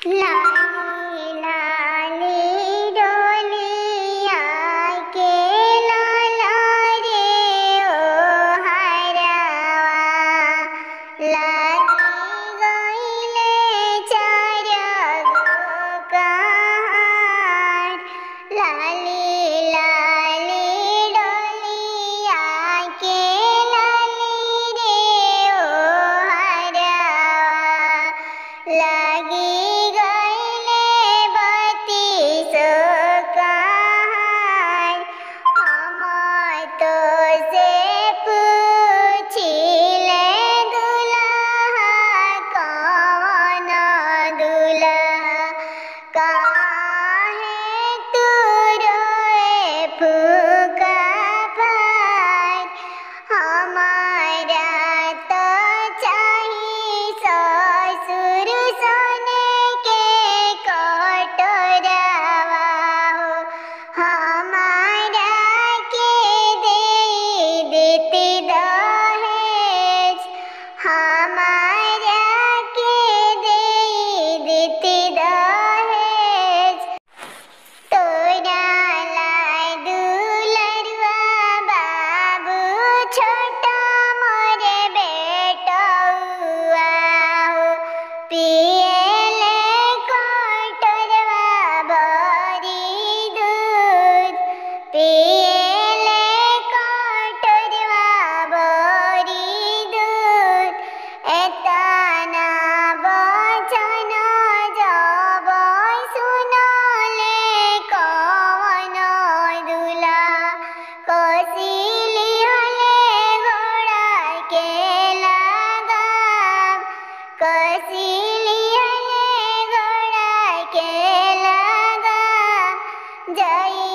लाली लाली डोलिया के लाला रे ओ हरवा लागी गईले चारगो कहार लाली लाली डोलिया के लाली रे ओ हरवा लागी जय